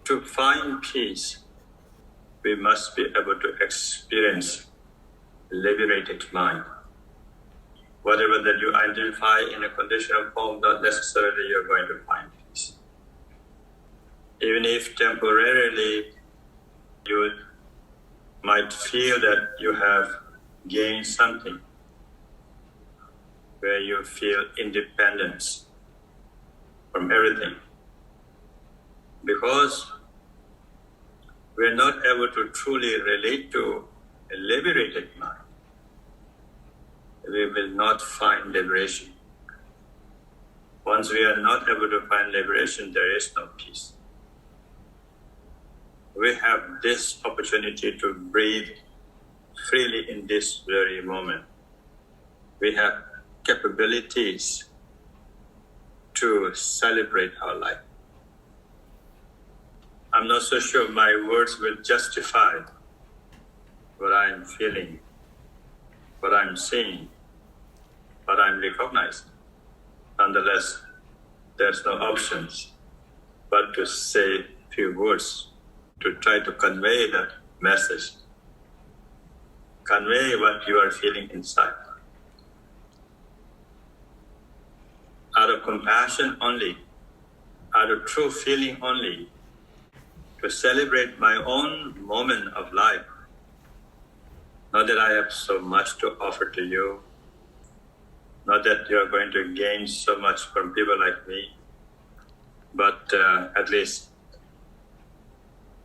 To find peace, we must be able to experience liberated mind. Whatever that you identify in a conditional form, not necessarily you're going to find peace. Even if temporarily you might feel that you have gained something, where you feel independence from everything. Because we're not able to truly relate to a liberated mind, we will not find liberation. Once we are not able to find liberation, there is no peace. We have this opportunity to breathe freely in this very moment. We have capabilities to celebrate our life. I'm not so sure my words will justify what I'm feeling, what I'm seeing, what I'm recognizing. Nonetheless, there's no options but to say a few words to try to convey that message, convey what you are feeling inside. Out of compassion only, out of true feeling only, to celebrate my own moment of life. Not that I have so much to offer to you, not that you're going to gain so much from people like me, but at least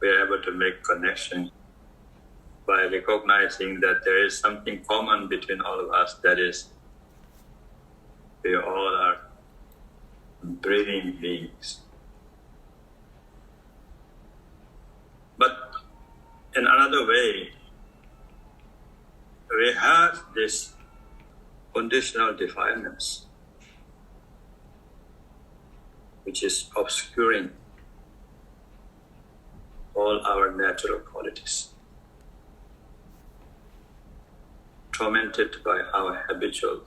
we're able to make connection by recognizing that there is something common between all of us, that is, we all are breathing beings. But in another way, we have this conditional defilements, which is obscuring all our natural qualities, tormented by our habitual,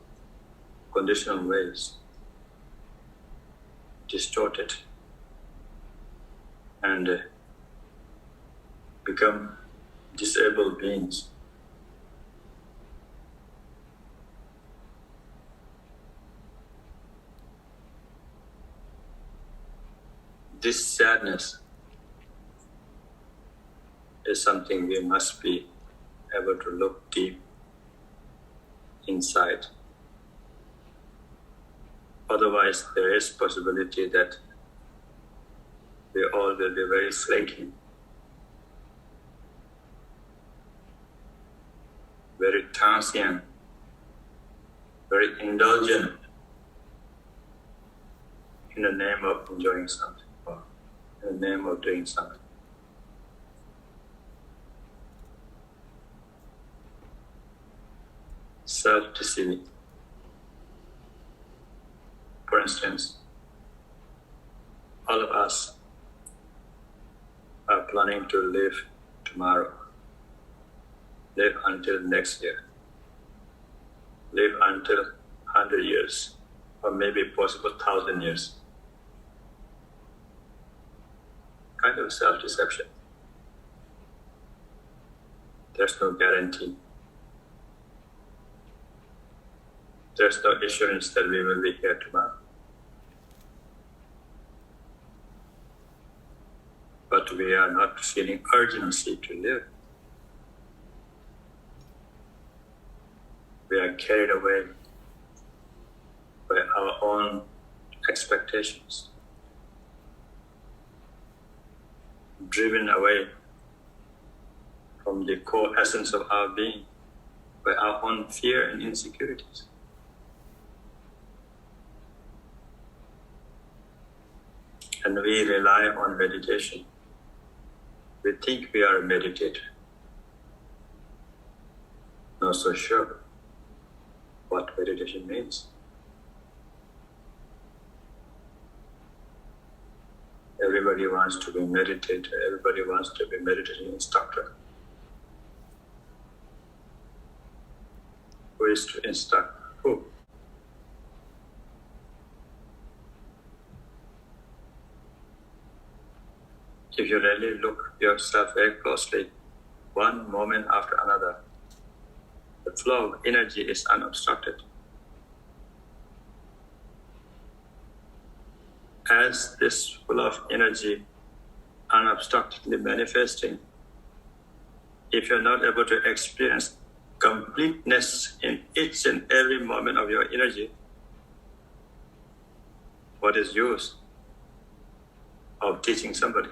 conditional ways, distorted, and become disabled beings. This sadness is something we must be able to look deep inside. Otherwise, there is possibility that we all will be very flaky, very transient, very indulgent in the name of enjoying something or in the name of doing something. Self-deceiving. For instance, all of us are planning to live tomorrow, live until next year, live until 100 years, or maybe possible 1,000 years. Kind of self-deception. There's no guarantee. There's no assurance that we will be here tomorrow. But we are not feeling urgency to live. We are carried away by our own expectations, driven away from the core essence of our being by our own fear and insecurities. And we rely on meditation. We think we are a meditator. Not so sure what meditation means. Everybody wants to be a meditator. Everybody wants to be a meditation instructor. Who is to instruct who? if you really look yourself very closely, one moment after another, the flow of energy is unobstructed. As this flow of energy unobstructedly manifesting, if you're not able to experience completeness in each and every moment of your energy, what is use of teaching somebody?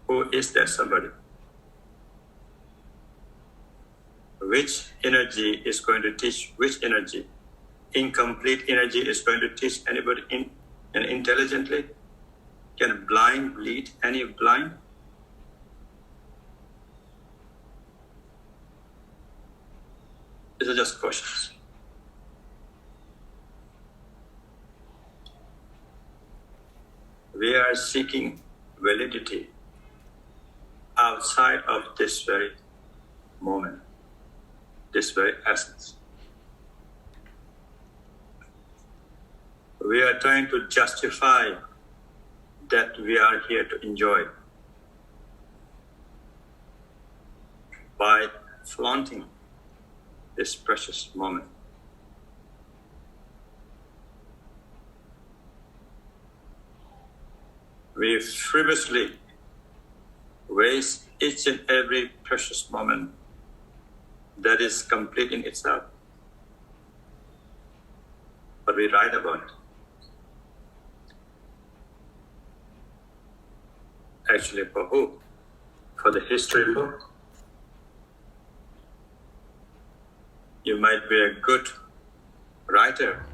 Who is that somebody? Which energy is going to teach which energy? Incomplete energy is going to teach anybody intelligently? Can a blind lead any blind? These are just questions. We are seeking validity outside of this very moment, this very essence. We are trying to justify that we are here to enjoy by flaunting this precious moment. We frivolously waste each and every precious moment that is complete in itself. But we write about it. Actually, for who? For the history book? You might be a good writer,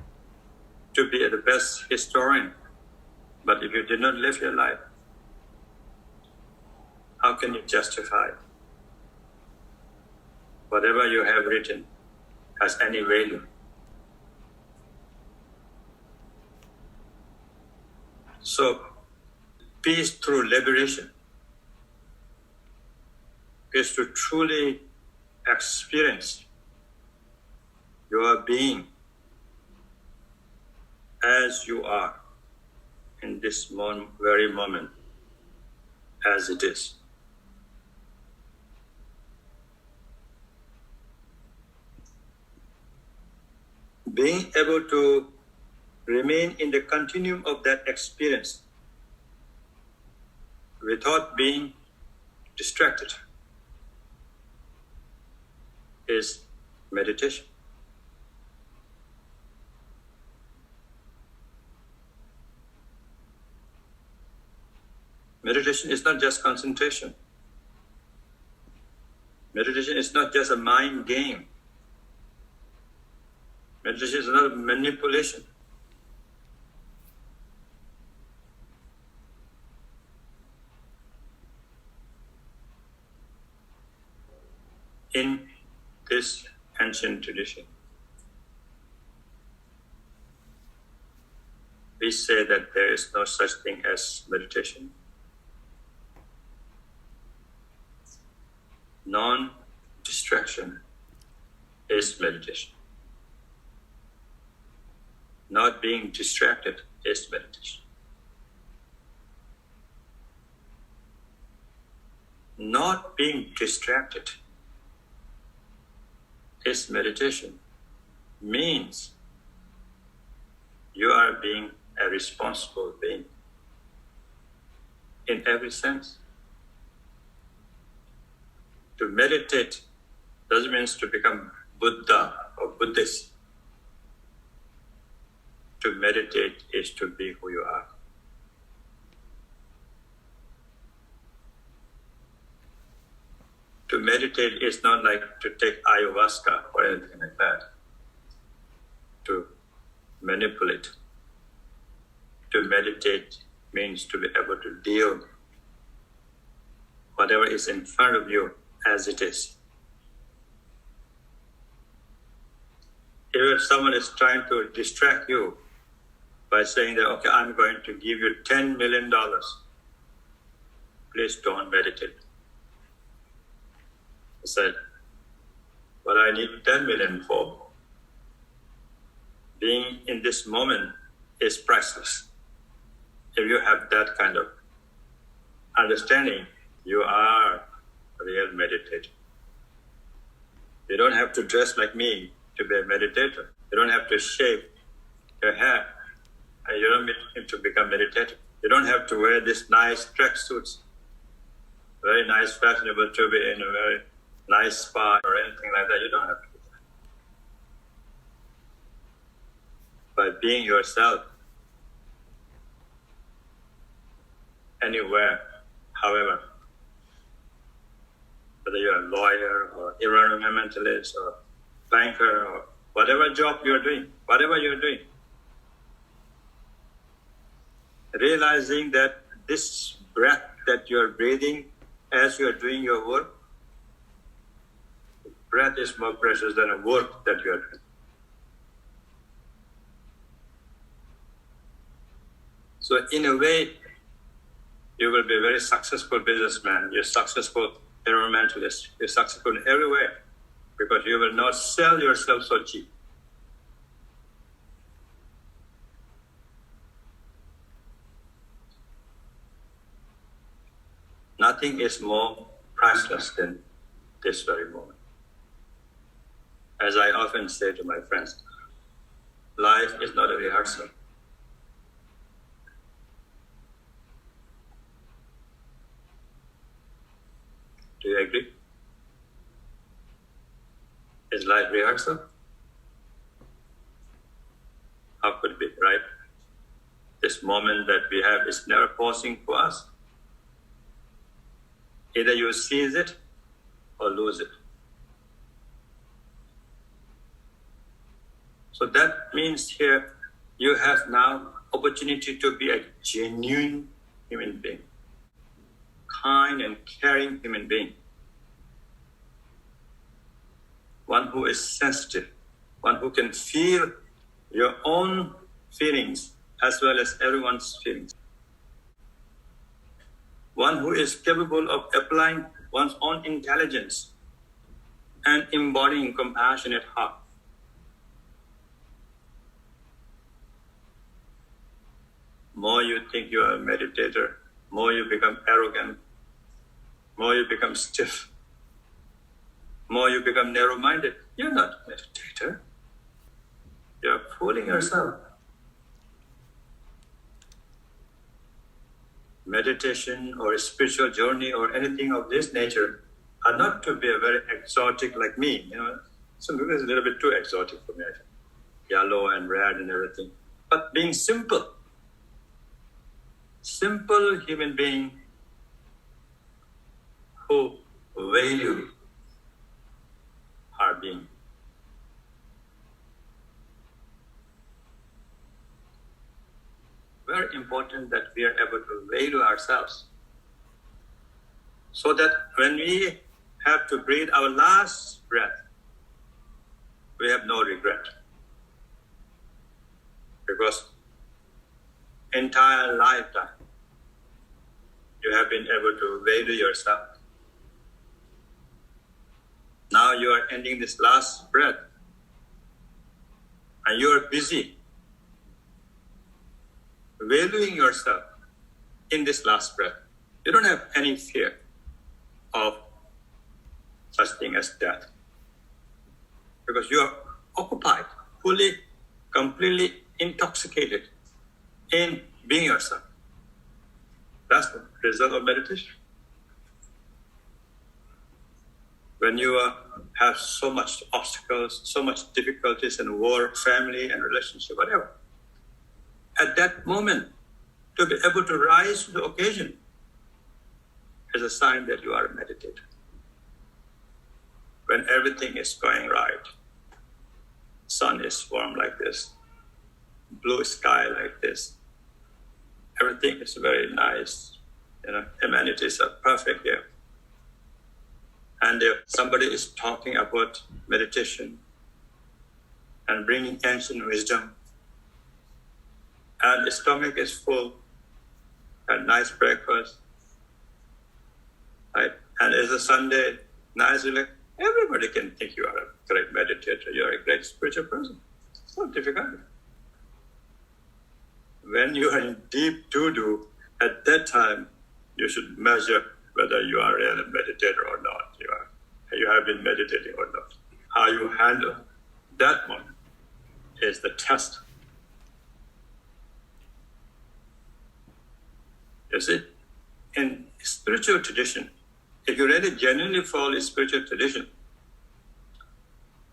to be the best historian, but if you did not live your life, how can you justify whatever you have written has any value? So, peace through liberation is to truly experience your being as you are in this very moment, as it is. Being able to remain in the continuum of that experience without being distracted is meditation. Meditation is not just concentration. Meditation is not just a mind game. Meditation is not manipulation. In this ancient tradition, we say that there is no such thing as meditation. Non-distraction is meditation. Not being distracted is meditation. Not being distracted is meditation. Means you are being a responsible being in every sense. To meditate doesn't mean to become Buddha or Buddhist. To meditate is to be who you are. To meditate is not like to take ayahuasca or anything like that. To manipulate. To meditate means to be able to deal whatever is in front of you as it is. If someone is trying to distract you by saying that, okay, I'm going to give you $10 million, please don't meditate. I said, what I need 10 million for? Being in this moment is priceless. If you have that kind of understanding you are a real meditator. You don't have to dress like me to be a meditator. You don't have to shave your hair, and you don't need to become a meditator. You don't have to wear these nice tracksuits, very nice, fashionable to be in a very nice spa or anything like that. You don't have to do that. By being yourself, anywhere, however, whether you're a lawyer or environmentalist or banker or whatever job you're doing, realizing that this breath that you're breathing as you're doing your work, breath is more precious than a work that you're doing. So in a way, you will be a very successful businessman, you're successful environmentalist, you're successful in every way, because you will not sell yourself so cheap. Nothing is more priceless than this very moment. As I often say to my friends, life is not a rehearsal. Do you agree? Is life rehearsal? How could it be, right? This moment that we have is never pausing for us. Either you seize it or lose it. So that means here you have now opportunity to be a genuine human being, kind and caring human being, one who is sensitive, one who can feel your own feelings as well as everyone's feelings, one who is capable of applying one's own intelligence and embodying compassionate heart. More you think you are a meditator, more you become arrogant, more you become stiff, more you become narrow-minded. You're not a meditator. You're fooling yourself. Meditation or a spiritual journey or anything of this nature are not to be a very exotic like me. Some people is a little bit too exotic for me. Yellow and red and everything. But being simple human being who value our being. Very important that we are able to value ourselves, so that when we have to breathe our last breath, we have no regret. Because entire lifetime, you have been able to value yourself. Now you are ending this last breath, and you are busy valuing yourself in this last breath. You don't have any fear of such thing as death, because you are occupied, fully, completely intoxicated in being yourself. That's the result of meditation. When you have so much obstacles, so much difficulties in work, family, and relationship, whatever, at that moment, to be able to rise to the occasion is a sign that you are a meditator. When everything is going right, sun is warm like this, blue sky like this, everything is very nice, amenities are perfect here. And if somebody is talking about meditation and bringing ancient wisdom, and the stomach is full, and nice breakfast, right? And it's a Sunday, nice, everybody can think you are a great meditator, you are a great spiritual person. It's not difficult. When you are in deep doo-doo, at that time, you should measure whether you are really a meditator or not. You have been meditating or not. How you handle that moment is the test. You see, in spiritual tradition, if you really genuinely follow spiritual tradition,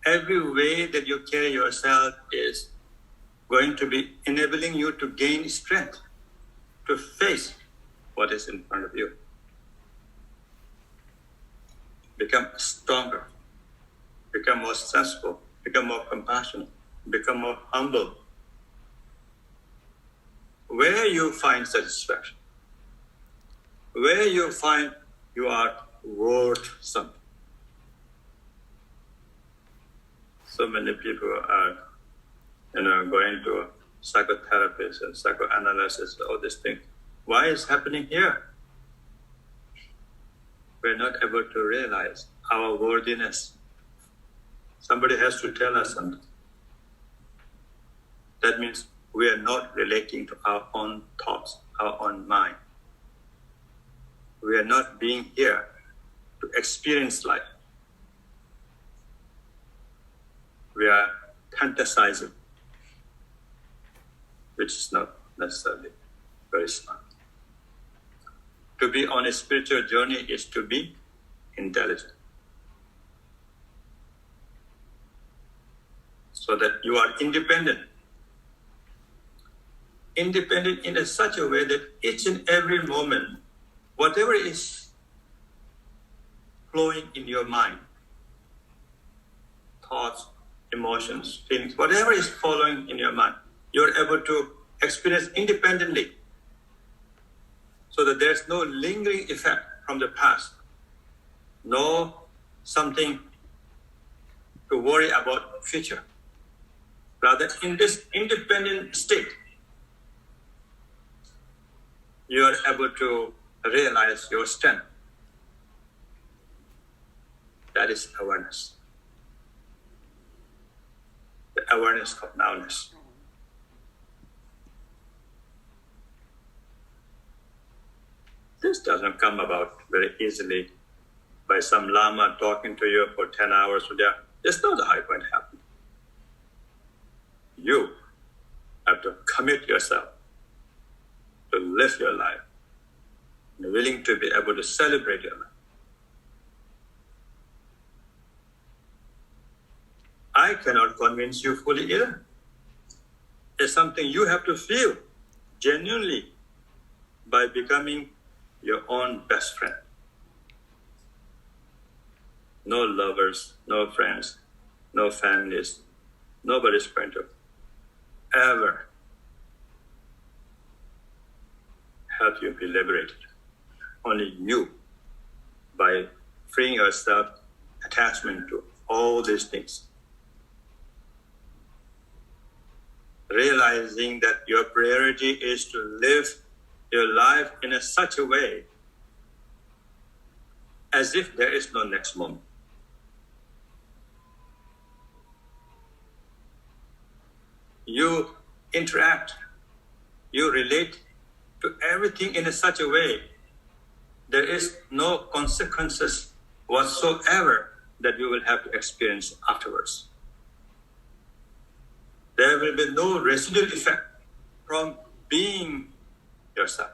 every way that you carry yourself is going to be enabling you to gain strength to face what is in front of you. Become stronger, become more sensible, become more compassionate, become more humble. Where you find satisfaction, where you find you are worth something. So many people are, going to psychotherapists and psychoanalysis, all these things. Why is happening here? We're not able to realize our worthiness. Somebody has to tell us something. That means we are not relating to our own thoughts, our own mind. We are not being here to experience life. We are fantasizing, which is not necessarily very smart. To be on a spiritual journey is to be intelligent. So that you are independent. Independent in such a way that each and every moment, whatever is flowing in your mind, thoughts, emotions, feelings, whatever is following in your mind, you're able to experience independently. So that there's no lingering effect from the past. No something to worry about future. Rather, in this independent state, you are able to realize your strength. That is awareness. The awareness of nowness. This doesn't come about very easily by some lama talking to you for 10 hours a day. That's not how it going to happen. You have to commit yourself to live your life and willing to be able to celebrate your life. I cannot convince you fully either. It's something you have to feel genuinely by becoming your own best friend. No lovers, no friends, no families. Nobody's going to ever help you be liberated. Only you, by freeing yourself attachment to all these things. Realizing that your priority is to live your life in such a way as if there is no next moment. You interact, you relate to everything in such a way there is no consequences whatsoever that you will have to experience afterwards. There will be no residual effect from being yourself.